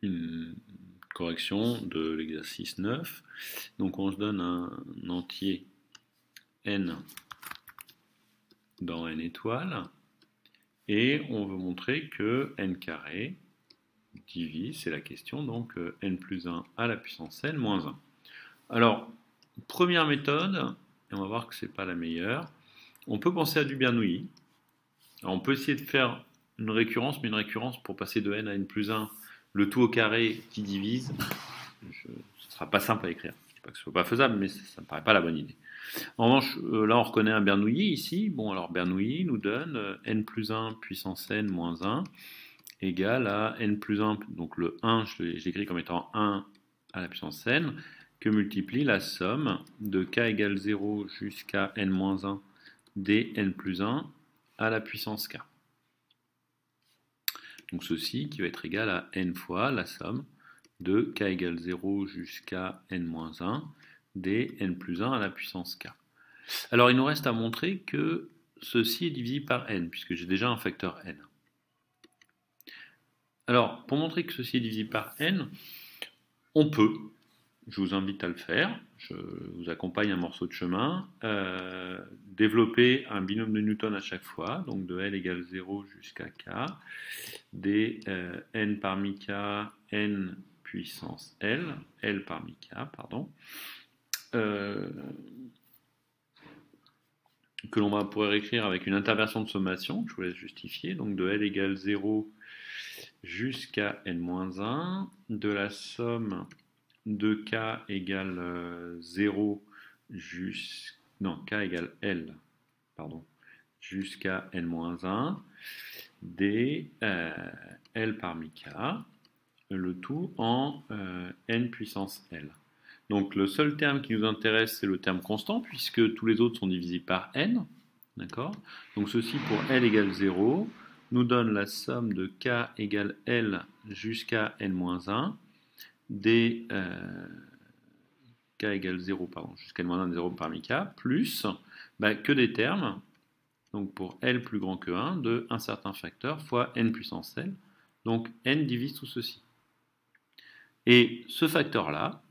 une correction de l'exercice 9. Donc on se donne un entier n dans n étoiles et on veut montrer que n carré divise, c'est la question, donc n plus 1 à la puissance n moins 1. Alors, première méthode, et on va voir que ce n'est pas la meilleure, on peut penser à du Bernoulli. Alors, on peut essayer de faire une récurrence, mais une récurrence pour passer de n à n plus 1, le tout au carré qui divise, ce ne sera pas simple à écrire. Je ne dis pas que ce ne soit pas faisable, mais ça ne me paraît pas la bonne idée. En revanche, là on reconnaît un Bernoulli ici. Bon, alors Bernoulli nous donne n plus 1 puissance n moins 1 égale à n plus 1, donc le 1, je l'écris comme étant 1 à la puissance n, que multiplie la somme de k égale 0 jusqu'à n moins 1 dn plus 1 à la puissance k. Donc ceci qui va être égal à n fois la somme de k égale 0 jusqu'à n moins 1 dn plus 1 à la puissance k. Alors il nous reste à montrer que ceci est divisible par n, puisque j'ai déjà un facteur n. Alors, pour montrer que ceci est divisible par n, on peut, je vous invite à le faire, je vous accompagne un morceau de chemin, développer un binôme de Newton à chaque fois, donc de L égale 0 jusqu'à K, des n parmi K, n puissance L, L parmi K, pardon, que l'on pourrait réécrire avec une interversion de sommation, que je vous laisse justifier, donc de L égale 0 jusqu'à n-1, de la somme de k égale 0 k égale L, pardon, jusqu'à n-1, des L parmi k, le tout en n puissance L. Donc le seul terme qui nous intéresse, c'est le terme constant, puisque tous les autres sont divisibles par n. D'accord ? Donc ceci pour L égale 0 nous donne la somme de k égale L jusqu'à n-1 des k égale 0, pardon, jusqu'à n-1 des 0 parmi k, plus que des termes, donc pour L plus grand que 1, de un certain facteur fois n puissance L. Donc n divise tout ceci. Et ce facteur-là,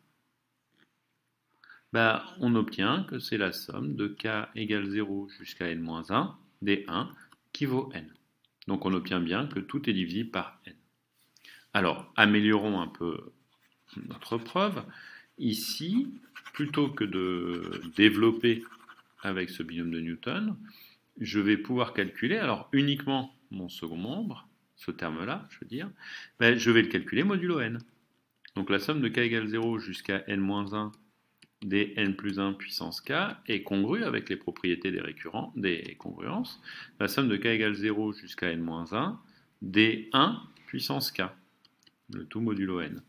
on obtient que c'est la somme de k égale 0 jusqu'à n-1 des 1 qui vaut n. Donc on obtient bien que tout est divisible par n. Alors, améliorons un peu notre preuve. Ici, plutôt que de développer avec ce binôme de Newton, je vais pouvoir calculer, alors uniquement mon second membre, ce terme-là, je veux dire, je vais le calculer modulo n. Donc la somme de k égale 0 jusqu'à n-1 des n plus 1 puissance k est congrue avec les propriétés des congruences. La somme de k égale 0 jusqu'à n-1 des 1 puissance k, le tout modulo n.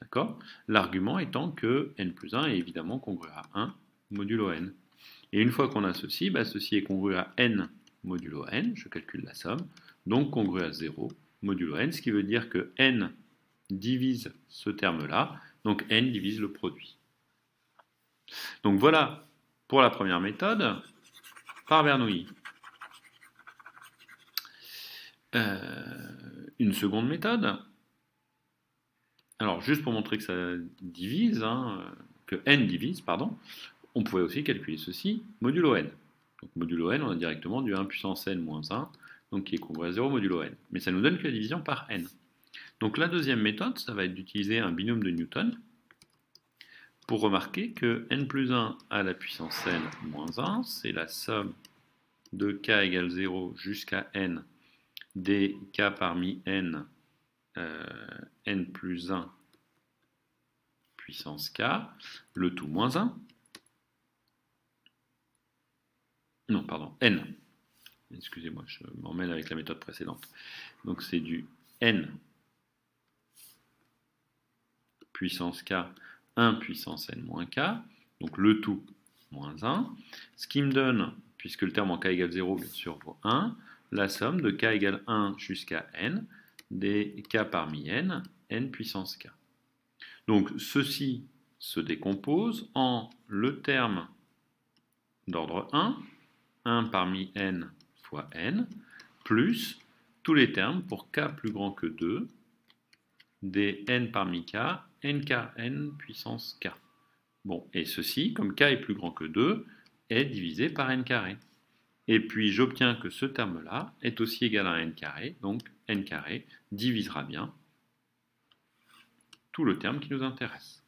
D'accord ? L'argument étant que n plus 1 est évidemment congru à 1 modulo n. Et une fois qu'on a ceci, ceci est congru à n modulo n, je calcule la somme, donc congru à 0 modulo n, ce qui veut dire que n divise ce terme-là, donc n divise le produit. Donc voilà pour la première méthode par Bernoulli. Une seconde méthode. Alors juste pour montrer que ça divise, que n divise, pardon, on pouvait aussi calculer ceci modulo n. Donc modulo n, on a directement du 1 puissance n moins 1, donc qui est congru à 0 modulo n. Mais ça nous donne que la division par n. Donc la deuxième méthode, ça va être d'utiliser un binôme de Newton pour remarquer que n plus 1 à la puissance n moins 1, c'est la somme de k égale 0 jusqu'à n des k parmi n, n plus 1 puissance k, le tout moins 1. Non, pardon, n. Excusez-moi, je m'emmêle avec la méthode précédente. Donc c'est du n puissance k, 1 puissance n moins k, donc le tout moins 1, ce qui me donne, puisque le terme en k égale 0, bien sûr, vaut 1, la somme de k égale 1 jusqu'à n des k parmi n, n puissance k. Donc ceci se décompose en le terme d'ordre 1, 1 parmi n fois n, plus tous les termes pour k plus grand que 2, des n parmi k, n car n puissance k. Bon, et ceci, comme k est plus grand que 2, est divisé par n carré. Et puis j'obtiens que ce terme-là est aussi égal à n carré, donc n carré divisera bien tout le terme qui nous intéresse.